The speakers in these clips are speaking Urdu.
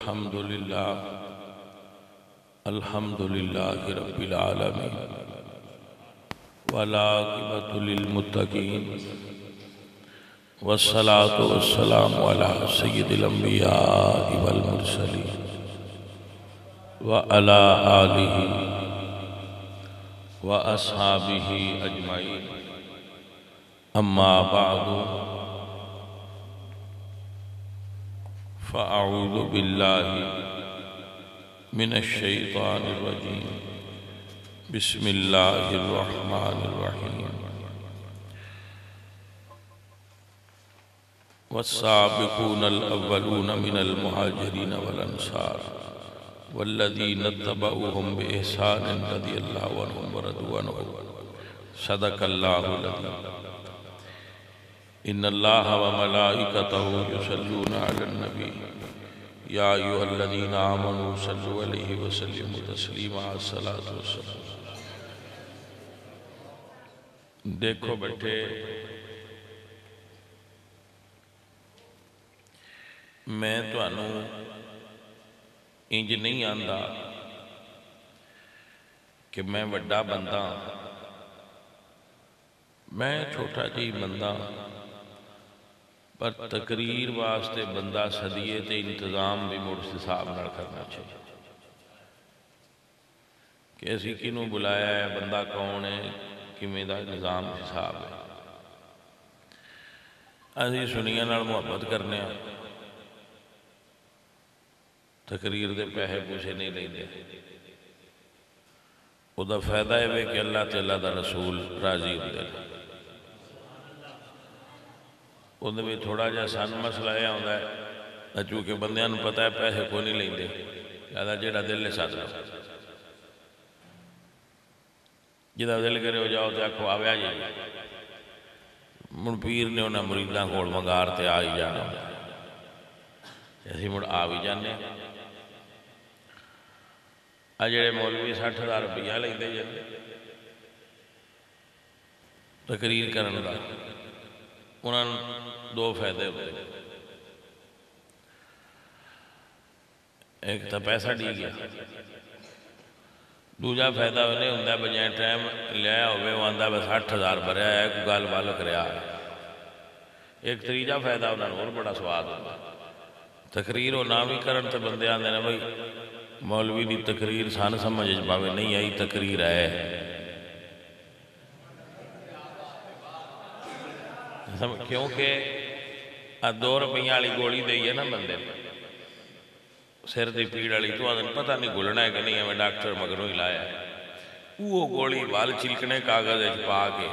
الحمد لله رب العالمين والعاقبة للمتقين والصلاة والسلام على سيد الأنبياء والمرسلين وعلى آله وأصحابه أجمعين أما بعد فأعوذ بالله من الشيطان الرجيم بسم الله الرحمن الرحيم والسابقون الأولون من المهاجرين والأنصار والذين اتبعوهم بإحسان رضي الله عنهم ورضوا عنه صدق الله العظيم إن الله وملائكته يصلون على النبي يا أيها الذين آمنوا صلوا عليه وسلموا تسليما الصلاة والسلام۔ دیکھو بیٹھے، میں تانوں انج نہیں آندا کہ میں وڈا بندہ، میں چھوٹا جی بندہ، پر تقریر واسطے بندہ صدیے تے انتظام بھی مڑ حساب نہ کرنا چاہیے کہ اسی کنوں بلایا ہے، بندہ کون ہے، کیویں دا نظام حساب ہے۔ اسی سنیاں نال محبت کرنے ہیں، تقریر دے پیسے پوچھے نہیں لیندے، او دا فائدہ ہے کہ اللہ تے اللہ دا رسول راضی ہوندے ہیں۔ انہیں بھی تھوڑا جا سان مسئلہ یہ ہوتا ہے، چونکہ بندیاں نوں پتہ ہے پیسے کو نہیں لیندے، لہذا جڑا دل نے ساتھ لو، جدا دل کرے ہو جاؤ تو آکھو آویا جی، مڑ پیر نے انہیں مریداں کھول مگار تے آئی جانا، ایسی مڑ آوی جانے، جڑے مولوی 60,000 روپیہ لیندے جاندے تقریر کرن دا، انہاں دو فائدے ہوتے ہیں، ایک تا پیسہ ڈی گیا، دوجا فائدہ نہیں ہوندہ بجائے ٹائم لیا ہوئے وہ آندہ بس 60,000 بھریا ہے، کوئی گال بال کریا ہے۔ ایک تریجا فائدہ انہاں اور بڑا سواد ہوتا ہے، تقریر ہو نہ بھی کرن تے بندے آندے نے بھائی مولوی دی تقریر سان سمجھ باوے نہیں آئی، تقریر ہے، کیونکہ 2 روپیہ والی گولی دئی ہے نا بندے سر دی پیڑ والی، تو آدھن پتہ نہیں گلنا ہے کہ نہیں ہے، میں ڈاکٹر مگروں ہی لایا ہے، وہ گولی وال چلکنے کاغذ پا کے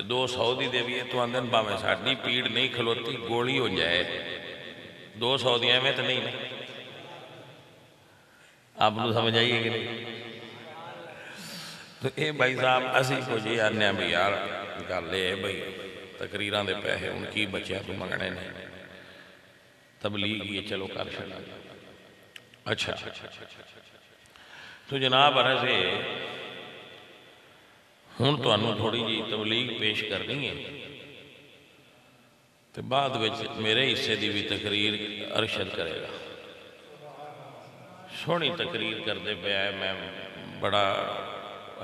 200 دی دے بھی ہے، تو آدھن باویں ساڑھی پیڑ نہیں کھلوتی گولی ہو جائے، 200 دیا میں تو نہیں نا، آپ نے سمجھ آئیے کہ نہیں؟ تو اے بھائی صاحب اسی کو جی آنے بھی یار گل لے بھائی تقریران دے پیسے ان کی بچیاں تو منگنے نہیں، تبلیغ یہ چلو کر شکا۔ اچھا تو جناب عرض ہے ہون تو انہوں تھوڑی جی تبلیغ پیش کرنی ہے، تو بعد وچ میرے حصے دی بھی تقریر ارشد کرے گا، سونی تقریر کر دے پہ آئے، میں بڑا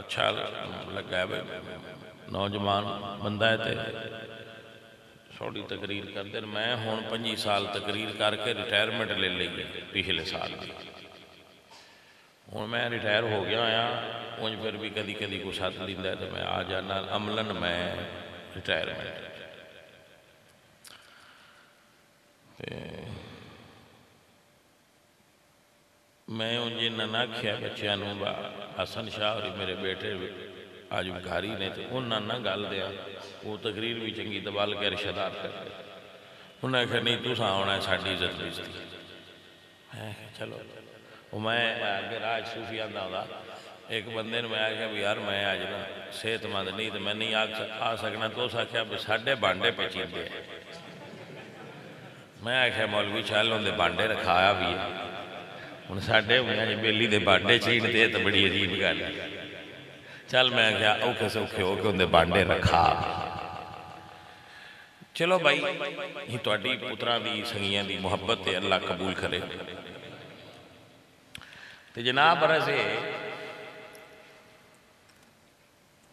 اچھا لگا ہے، نوجوان بندہ ہے تے سونی تقریر کر دے، میں ہون 5 سال تقریر کر کے ریٹائرمنٹ لے لئی ہے پچھلے سال دی، ہون میں ریٹائر ہو گیا آیا، انج پھر بھی کدی کدی کو ساتھ لیندہ ہے تو میں آ جانا، عملاً میں ریٹائرمنٹ میں انجھے نہ کھیا بچیاں نوں با حسن شاہ اور میرے بیٹے آج گھاری نے تھے، انہاں نہ گال دیا، وہ تقریر بھی چنگی دبال کے رشدات کرتے، انہاں نے کہا نہیں تو ساں ہونا ہے ساڑھی عزت بیزتی، چلو میں آگے راج صوفی آندہ ہوتا، ایک بندے نے میں آگیا بھی یار میں آج نا صحت مند نہیں تو میں نہیں آ سکنا، تو سا کیا بھی ساڑھے بانڈے پہ چیندے ہیں، میں آگیا مولوی چال ہوں دے بانڈے رکھایا بھی ہے، ان ساڑھے ہوئے ہیں بیلی دے بانڈے چیندے تو بڑی عجیب گالی، چل میں آگیا اوکے سے اوکے ہو کے ان دے بانڈے رکھا، چلو بھائی یہ تو اڈی پتران دی سنگیاں دی محبت ہے، اللہ قبول کرے، تو جناب عرض ہے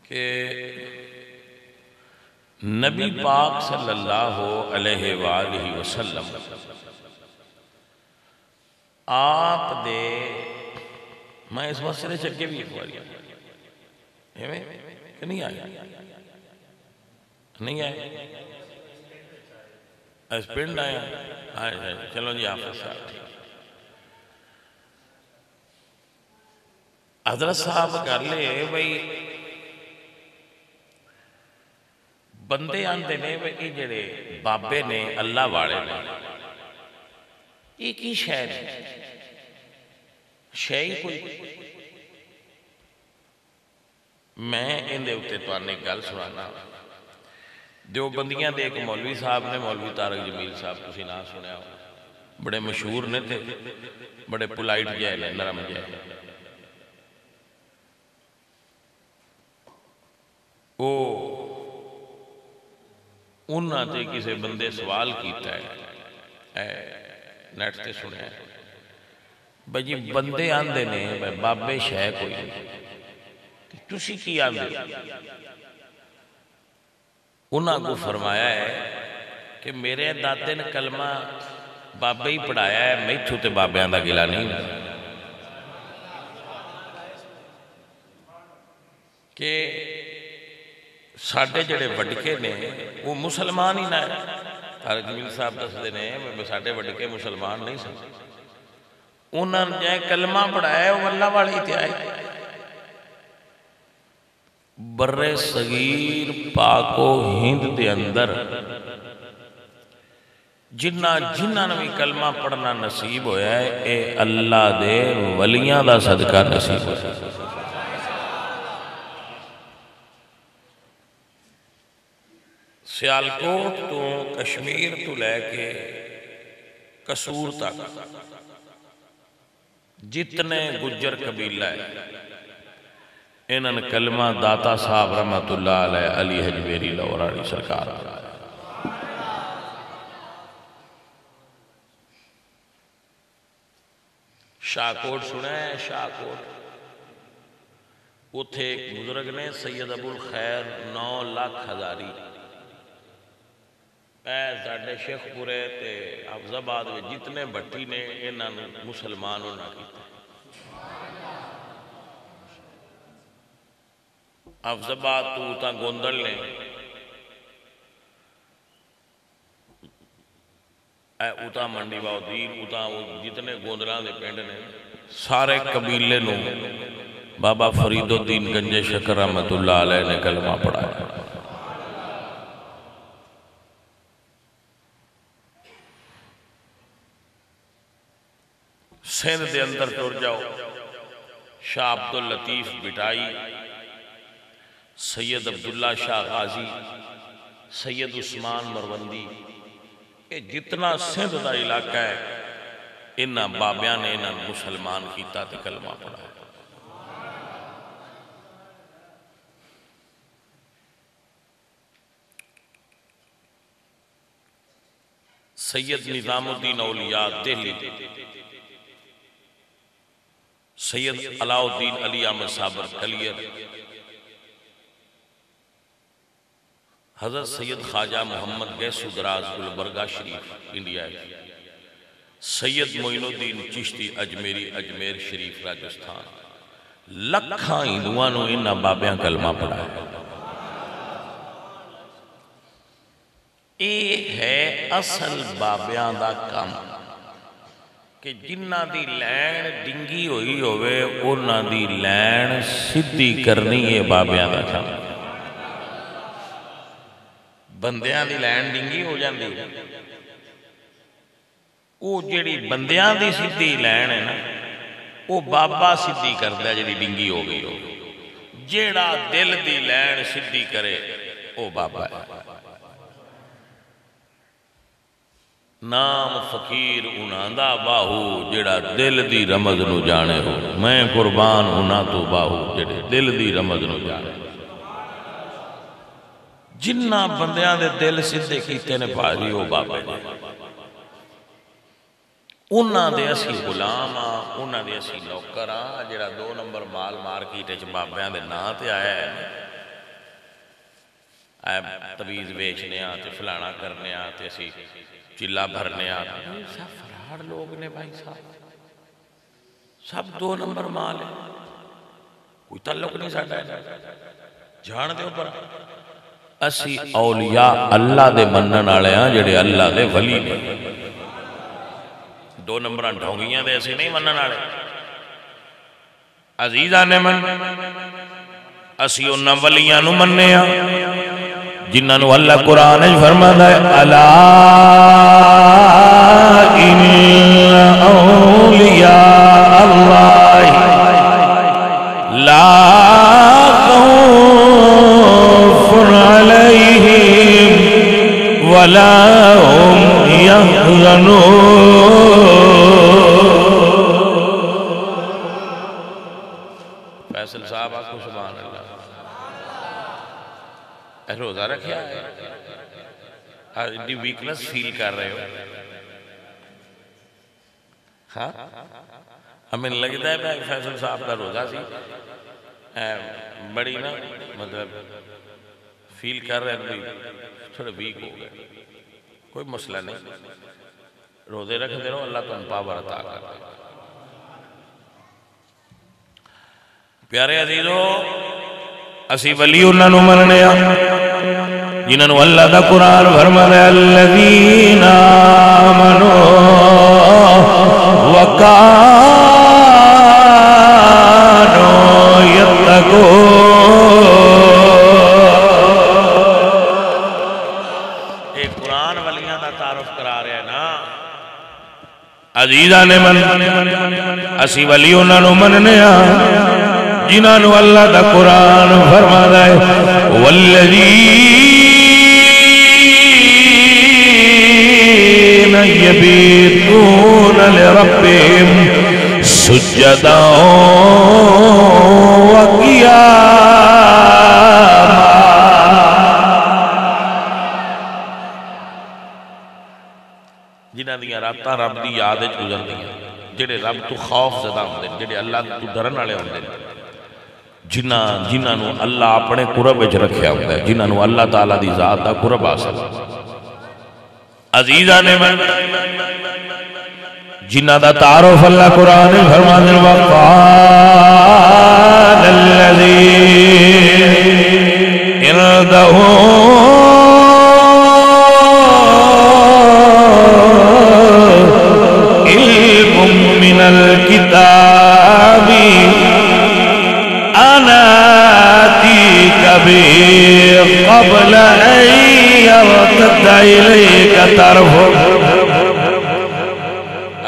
کہ نبی پاک صلی اللہ علیہ وآلہ وسلم آپ دے میں اس مسئلے چکے بھی ایک باری کہ نہیں آیا نہیں آیا اس پنڈ آیا چلو جی آپ صاحب حضرت صاحب کر لے بھئی بندے آندے نے بھئی جڑے بابے نے اللہ والے نے ایک ہی شہر شہی کوئی میں اندے ہوتے تو آنے گل سنانا دیوبندیاں دے ایک مولوی صاحب نے مولوی طارق جمیل صاحب کسی نہ سنیا ہو بڑے مشہور نے تھے بڑے پولائٹ جائے نے نرم جائے وہ انہاں تے کسے بندے سوال کیتا ہے نیٹ تے سنیا ہے بھئی بندے آندے نے بابے شہ کوئی نہیں تسی کی آندے انہاں کو فرمایا ہے کہ میرے دادے نے کلمہ بابے ہی پڑھایا ہے میں چھوٹے بابے آندہ گلا نہیں کہ ساڑھے جڑے وڈکے نے وہ مسلمان ہی نہ ہے طارق جمیل صاحب دستے نے میں ساڑھے وڈکے مسلمان نہیں سکتے انہوں نے جائے کلمہ پڑھایا ہے وہ اللہ والی تھی آئے بر صغیر پاک و ہند دے اندر جنہ نوی کلمہ پڑھنا نصیب ہویا ہے اے اللہ دے ولیاں دا صدقہ نصیب ہویا ہے سیالکوٹ تو کشمیر تو لے کے کسور تک جتنے گجر قبیلہ ہے انہاں کلمہ داتا صاحب رحمت اللہ علیہ علی حجویری لورانی سرکار شاہکوٹ سنا ہے شاہکوٹ اتھے ایک بزرگ نے سید ابو الخیر 9 لاکھ ہزاری اے زاڑے شیخ پورے تے حفظ آباد میں جتنے بٹی نے انہاں مسلمانوں نہ کیتے حفظ آباد تو اتا گوندل نے اے اتا منڈی باؤدین اتا جتنے گوندلان دے پینڈ نے سارے قبیلے نو بابا فرید الدین گنج شکر رحمت اللہ علیہ نے کلمہ پڑھایا سندھ دے اندر ٹر جاؤ شاہ عبداللطیف بٹائی سید عبداللہ شاہ غازی سید عثمان مروندی یہ جتنا سندھ دا علاقہ ہے انہاں بابیاں نے انہاں مسلمان کیتا تے کلمہ پڑھا سید نظام الدین اولیاء دہلی سید علاء الدین علی احمد صابر کلیر حضرت سید خواجہ محمد گیسو دراز گلبرگہ شریف انڈیا ہے سید معین الدین چشتی اجمیری اجمیر شریف راجستھان لکھاں ہندوانوں انہاں بابیاں کلمہ پڑھا ہے اے ہے اصل بابیاں دا کام کہ جنہ دی لین ڈنگی ہوئی ہوئے انہاں دی لین سدھی کرنی ہے بابیاں دا کام بندیاں دی لین ڈنگی ہو جاندی وہ جڑی بندیاں دی سدھی لین ہے نا وہ بابا سدھی کردہ جڑی ڈنگی ہو گئی ہو جڑا دل دی لین سدھی کرے وہ بابا ہے نام فقیر انہاں دا باہو جڑا دل دی رمض نو جانے ہو میں قربان انہاں تو باہو جڑے دل دی رمض نو جانے ہو جنہ بندیاں دے دل سدھے کیتے نے پاجی وہ بابا جی انہاں دے اسی غلام ہاں، انہاں دے اسی نوکر ہاں۔ جڑا 2 نمبر مال مارکیٹ وچ بابیاں دے ناں تے آیا ہے، تویز بیچنے آ تے فلانا کرنے آ تے اسی چلا بھرنے آ، سب فراڈ لوگ نے بھائی صاحب، سب 2 نمبر مال ہے، کوئی تعلق نہیں ساڈا ہے جان دے اوپر۔ اسی اولیاء اللہ دے منن والے ہاں، جڑے اللہ دے ولی نے، 2 نمبراں ڈھونگیاں دے اسی نہیں منن والے۔ عزیزاں نے من اسی انہاں ولیاں نو مننے ہاں جنہاں نو اللہ قرآن وچ فرماتا ہے الا ان اولیاء اللہ لا خوف علیہم ولا هم يحزنون۔ فیصل صاحب آپ کو سبحان اللہ، روزہ رکھیا ہے، اتنی ویکنس فیل کر رہے ہو؟ ہاں ہمیں لگتا ہے بھائی فیصل صاحب کا روزہ سی، بڑی نا مطلب فیل کر رہے ہیں تھوڑے ویک ہو گئے، کوئی مسئلہ نہیں، روزے رکھتے رہو، اللہ تم پاور عطا کرتا ہے۔ پیارے عزیزو، اسی ولی انہاں نو مننے آ جنہاں نو اللہ دا قرآن فرماتا ہے الذین آمنوا وکانوا یتقون۔ ایک قرآن ولیاں دا تعارف کرا رہا ہے نا۔ عزیزاں نے من اسی ولی انہاں نو مننے آ جنہاں نو اللہ دا قرآن فرماتا ہے والذین یبیتون لربہم سجدا وقیاما۔ جنہاں دیاں راتاں رب دی یاد وچ گزردیاں، جڑے رب تو خوف زدہ ہوندے، جڑے اللہ تو ڈرن والے ہوندے، جنہاں نو اللہ اپنے قرب وچ رکھیا ہوندا ہے، جنہاں نو اللہ تعالیٰ دی ذات دا قرب حاصل۔ عزیزاں نے من جنہاں دا تعارف اللہ قرآن فرماتا ہے وقال الذین عنده علم من الكتاب انا آتیک به قبل ان یرتد الیک طرفک۔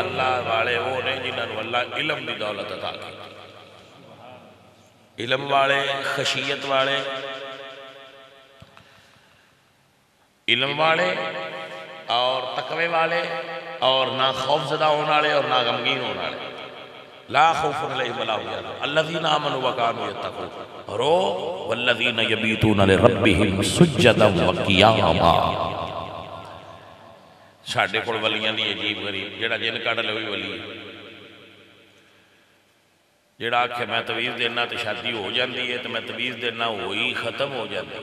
اللہ والے وہ نے جنہاں نو اللہ علم دی دولت عطا کی، علم والے، خشیت والے، علم والے اور تقوی والے، اور نہ خوف زدہ ہونے والے اور نہ غمگین ہونے والے، لا خوف علیہم ولا هم يحزنون الذین آمنوا وکانوا یتقون۔ اور والذین یبیتون لربہم سجدا وقیاما۔ ساڈے کول ولیاں دی عجیب غریب، جڑا جن کڈ لے وہی ولی، جڑا آکھے میں تویز دینا تے شادی ہو جاندی ہے، تے میں تویز دینا ہوئی ختم ہو جاندی ہے۔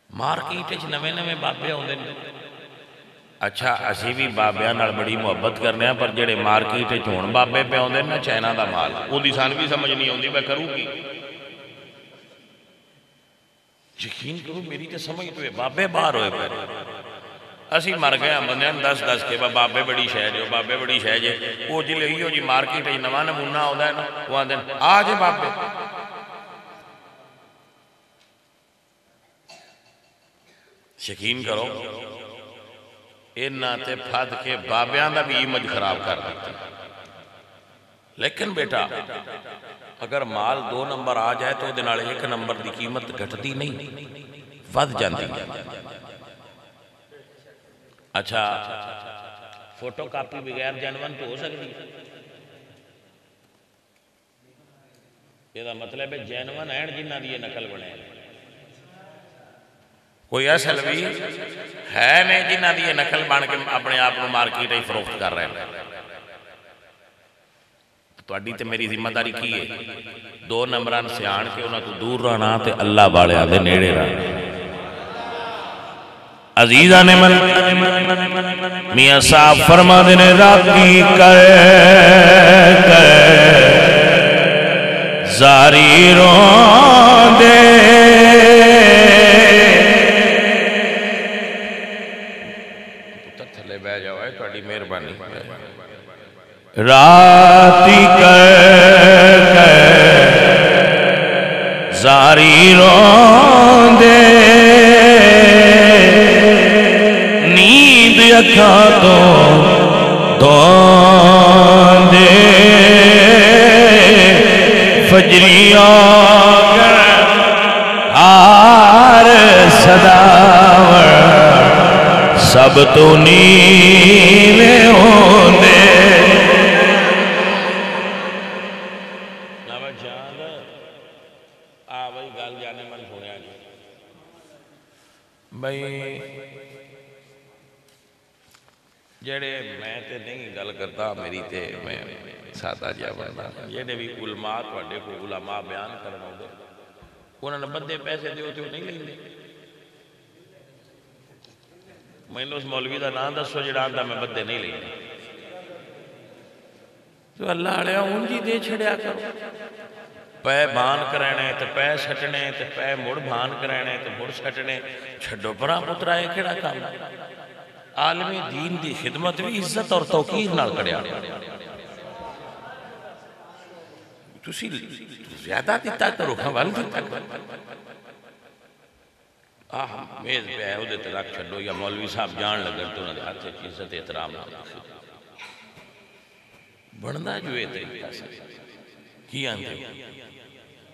مارکیٹ وچ نویں نویں بابے آندے نے، اچھا اسی بھی بابیاں نال بڑی محبت کرنے ہیں، پر جڑے مارکیٹ وچ ہون بابے پہ آندے نا چائنا دا مال، اودی سان بھی سمجھ نہیں آندی میں کروں کی؟ یقین کرو میری تے سمجھ تو ہے، بابے باہر ہوئے پہ اسی مر گئے ہم بندے 10 کے بابے بڑی شہ جو، بابے بڑی شہ جے، وہ جی لگی ہو جی مارکیٹ وچ نواں نمونہ آندا ہے نا، وہ آندے آ جے بابے۔ یقین کرو انہاں تے پھد کے بابیاں دا بھی ایمج خراب کر دیتا۔ لیکن بیٹا اگر مال 2 نمبر آ جائے تو دے نال 1 نمبر دی قیمت گھٹدی نہیں، ود جاندی۔ اچھا فوٹو کاپی بغیر جنون تو ہو سکتی؟ یہ مطلب ہے جنون ہیں جنہاں دی یہ نقل بنے۔ کوئی اصل بھی ہے نہیں جنہ دی یہ نقل بن کے اپنے آپ کو مارکیٹ ہی فروخت کر رہے ہیں. تواڈی تے میری ذمہ داری کی ہے؟ دو نمبران سے آن کے انہاں تو دور رہنا تے اللہ والے آدھے نیڑے رہنا. عزیزہ نے من میاں صاحب فرما دینے راکی کر زاری رون دے پتر تھلے بہ جاؤ ہے تواڈی مہربانی. راتی کر زاری رون دے نیند اکھاں تو دون دے فجری آگر آر صداور سب تو نیوے ہوندے. بھئی جڑے میں تے نہیں گل کرتا میری تے میں سادہ جا بندہ جڑے بھی علماء تواڈے کو علماء بیان کرنا ہوندے انہاں نے بندے پیسے دیو تے نہیں لیندے. مینوں اس مولوی دا نام دسو جڑا آندا میں بندے نہیں لیندے. تو اللہ والے اون جی دے چھڑیا کرو. پے بان کرانے تے پے سٹنے تے پے مڑ بان کرانے تے مڑ سٹنے چھڈو پرا پترا ہے کیڑا کام. عالم دین دی خدمت بھی عزت اور توقیر نال کڑیا. تسی زیادہ دیتا کرو حوال دیتا کرو. میز پہ ہے ادھے تے رکھ چھڈو یا مولوی صاحب جان لگن تو انہاں دے ہاتھ وچ عزت احترام نال بندا جو ہے طریقہ سے کی آندے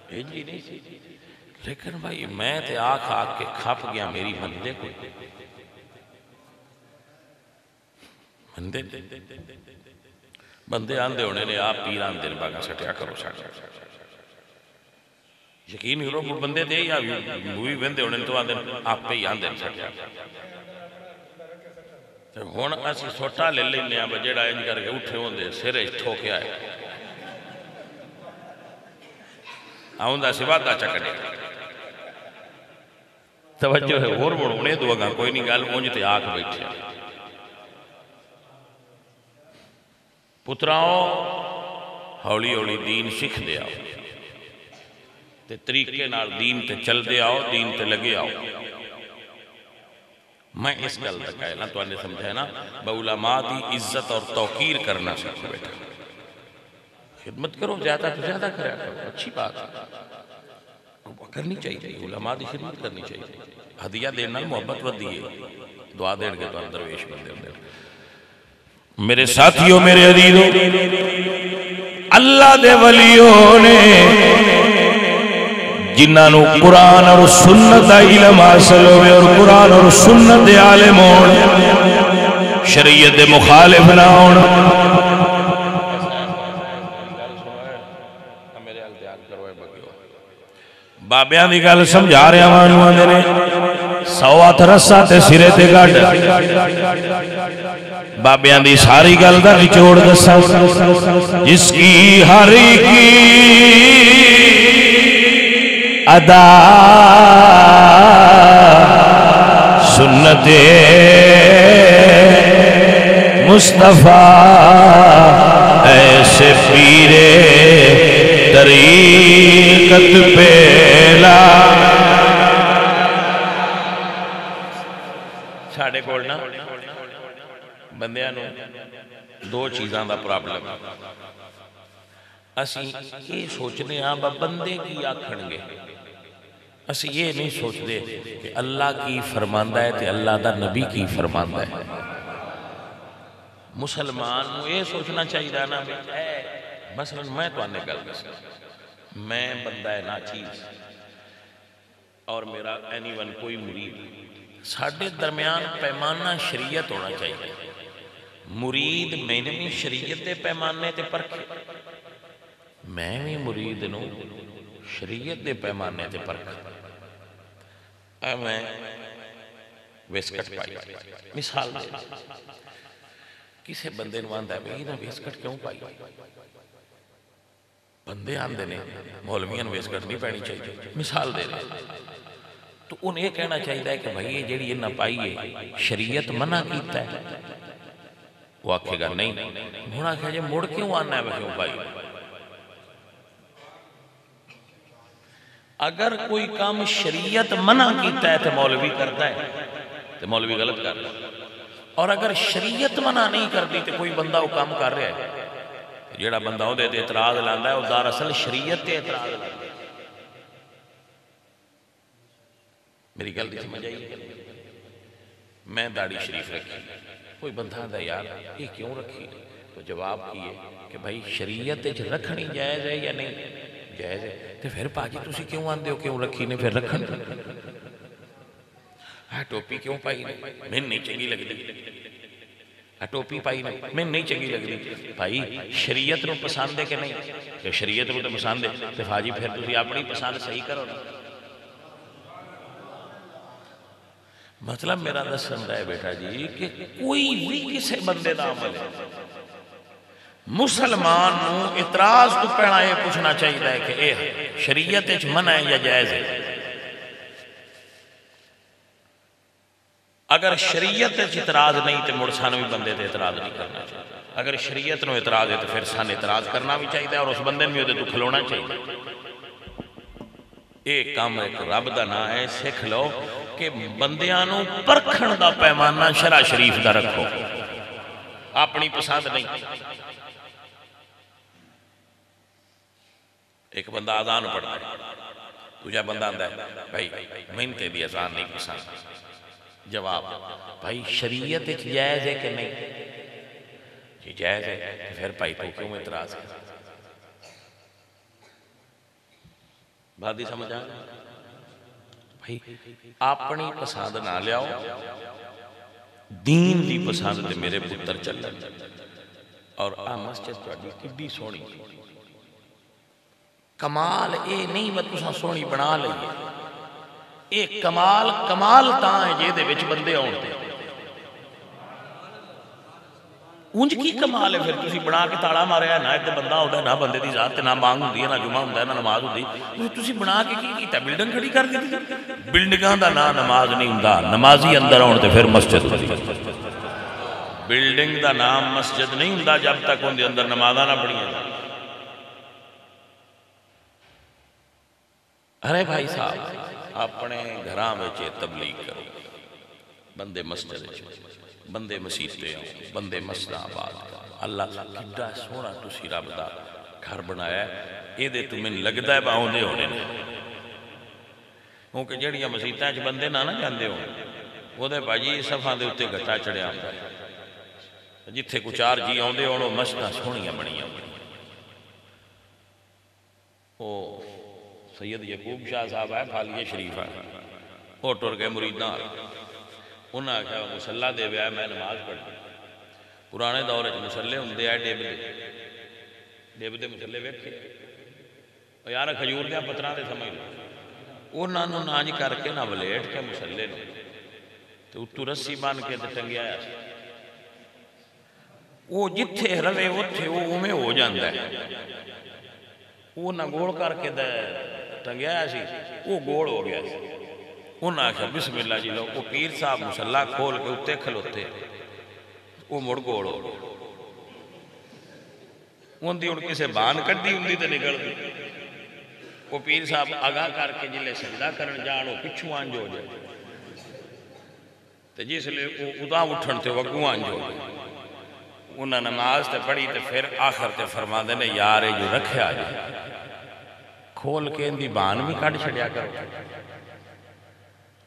جی نہیں سی. لیکن بھائی میں تے آنکھ کے کھپ گیا میری بندے کو بندے آندے ہونے نے آپ پیران دن باگا سٹیا کرو یقین کرو بندے دے یا موی بندے ہونے تو آندے آپ پہ ہی آندے سٹیا ہون اسی سوٹا لے لینے آپ جیڑا انج کر کے اٹھے ہوندے سرے ٹھوکے آئے آؤندہ سوادہ چکنے توجہ ہے اور بڑھونے دو اگا کوئی نہیں گال مونجتے آکھ بیٹھے پتراؤں ہولی ہولی دین سکھ دے آؤ تے طریقے نال دین تے چل دے آؤ دین تے لگے آؤ. میں اس گل تک ہے نا تو انہیں سمجھے نا علماء دی عزت اور توقیر کرنا سکھو بیٹا. خدمت کرو زیادہ تو زیادہ کریا کرو اچھی بات ہے کرنی چاہیے. علماء دی خدمت کرنی چاہیے. ہدیہ دینا محبت ودی ہے دعا دین کے تو درویش بندے ہوندے. میرے ساتھیوں میرے عزیزوں اللہ دے ولیوں نے جنہاں نو قرآن اور سنت دا علم حاصل ہوئے اور قرآن اور سنت دے عالم ہون شریعت دے مخالف نہ ہون. بابیاں دی گل سمجھا رہے ہمانو آندے نے سوات رسا تے سرے تے گاڑ بابیاں دی ساری گل دا نچوڑ دسا جس کی ہر کی ادا سنت مصطفیٰ ایسے پیرے طریقت پیلا. ساڑھے کولنا بندیاں نو دو چیزاں دا پرابلم اسی یہ سوچنے ہاں بندے کی آکھن گے. اسی یہ نہیں سوچتے کہ اللہ کی فرماندہ ہے تے اللہ دا نبی کی فرماندہ ہے. مسلمان نو یہ سوچنا چاہیے نا مثلا میں تو آنے گل میں بندہ ہے ناچیز اور میرا اینی ون کوئی مرید ساڑھے درمیان پیمانہ شریعت ہونا چاہیے. مرید میں نے بھی شریعت دے پیمانے تے پرکھے میں بھی مرید نو شریعت دے پیمانے تے پرکھے. میں ویسکٹ پائی مثال دے کسے بندے نو آندا ہے بھئی انہاں ویسکٹ کیوں پائی بندے آندے نے مولویاں ویسکٹ نہیں پہنی چاہیے مثال دے رہے تو انہیں یہ کہنا چاہیے کہ بھئی یہ جیڑی انہاں پائی ہے شریعت منع کیتا ہے وہ آکھے گا نہیں ہونا کہ جی مڑ کیوں آنا ہے وہ کیوں پائی اگر کوئی کام شریعت منع کیتا ہے تو مولوی کرتا ہے تو مولوی غلط کر رہا ہے اور اگر شریعت منع نہیں کرتی تو کوئی بندہ وہ کام کر رہا ہے جیڑا بندہ ہو دے اعتراض لاندہ ہے وہ دراصل شریعت تے اعتراض لاندہ ہے میری گل دی سمجھ آئی میں داڑھی شریف رکھی کوئی بندہ آندہ یار یہ کیوں رکھی تو جواب کیے کہ بھائی شریعت رکھنی جائز ہے یا نہیں جائز ہے تو پھر پاجی تسی کیوں آندے ہو کیوں رکھی نے پھر رکھن ٹوپی کیوں پائی نہیں میں نہیں چنگی لگ دی ٹوپی پائی نہیں میں نہیں چنگی لگ دی بھائی شریعت نو پسند ہے کہ نہیں کہ شریعت نو تو پسند ہے تو حاجی پھر تسی اپنی پسند صحیح کرو نا مطلب میرا دسن ہے بیٹا جی کہ کوئی بھی کسے بندے دا عمل ہے مسلمان نو اعتراض تو پہنا یہ پوچھنا چاہیے ہے کہ اے شریعت اچھ منع ہے یا جائز ہے اگر شریعت اچھ اعتراض نہیں تو مڑسان بھی بندے تے اعتراض نہیں کرنا چاہیے اگر شریعت نو اعتراض ہے تو پھر سان اعتراض کرنا بھی چاہیے اور اس بندے میں تو کھلونا چاہیے ایک کام ایک رب دا نا ہے سکھ لو کہ بندیانوں پرکھن دا پیمانہ شرع شریف دا رکھو اپنی پسند نہیں ایک بندہ آذان پڑھتا ہے تجھا بندہ آندہ ہے بھائی منتے دی آذان نہیں پسند جواب بھائی شریعت جائز ہے کہ نہیں جی جائز ہے پھر بھائی تو کیوں اعتراض ہے بات ہی سمجھ آ بھائی اپنی پسند نہ لیاؤ دین دی پسند تے میرے پتر چل اور مسجد تواڈی کڈی سونی کمال اے نہیں وہ تساں سونی بنا لئیے اے کمال تاں ہے جے دے وچ بندے آن دے اونج کی کمال ہے پھر تسی بنا کے تاڑا مارے ہے نہ ایک بندہ ہوتا ہے نہ بندے دی ذات نہ مانگ ہوندی ہے نہ جمعہ ہوتا ہے نہ نماز ہوندی تسی بنا کے کی کیتا بلڈنگ کھڑی کر دی بلڈنگاں دا نہ نماز نہیں ہوندا نمازی اندر آن تے پھر مسجد ہوندی بلڈنگ دا نام مسجد نہیں ہوندا جب تک ان دے اندر نمازاں نہ پڑھیاں ارے بھائی صاحب اپنے گھراں وچ تبلیغ کرو بندے مسجد بندے مسیحتے ہیں بندے مسجد آباد اللہ کڈا سونا تسی رب دا گھر بنایا ہے اے دے تمہیں لگدا ہے باؤں دے ہونے کیونکہ جڑیاں مسیحتاں وچ بندے نہ جاندے ہو وہ دے بھاجی صفاں دے اوتے گٹا چڑھیا ہوندا ہے جتھے کو چار جی آندے ہون مسجداں سونیاں بنیاں او سید یعقوب شاہ صاحب ہے پھالیے شریف ہے وہ ٹر گئے مریداں انہاں کہا مسلح دے ویا میں نماز پڑھ پرانے دور وچ مسلح ہوندے آئے ڈیب دے مسلح ویکھے اور یار کھجور دے پتراں دے سمجھ لو انہاں نوں نانج کر کے نہ ولیٹ کے مسلح نوں تے اتو رسی بن کے تے ٹنگیا آیا وہ جتھے روے اوتھے وہ اوویں ہو جاندا ہے وہ نہ گول کر کے ٹنگیا آیا سی وہ گول ہو گیا سی انہاں آکھا بسم اللہ جی لو وہ پیر صاحب مسلح کھول کے اتے کھلوتے وہ مڑ گوڑ ہو ان دی ان کسے بان کٹی ان دی تے نکل دی وہ پیر صاحب آگاہ کر کے جلے سجدہ کرن جانو پچھو آنج ہو جائے تے جس لئے وہ ادا اٹھن تے وگو آنج ہو جائے انہاں نماز تے پڑھی تے پھر آخر تے فرما دینے یارے جو رکھے آ جائے کھول کے ان دی بان بھی کٹ چھڑیا کرو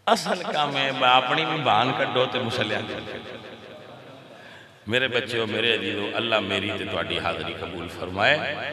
اصل کام ہے اپنی بھی بان کٹو تے مسلیاں کرو میرے بچے ہو میرے عزیزو اللہ میری تے تواڈی حاضری قبول فرمائے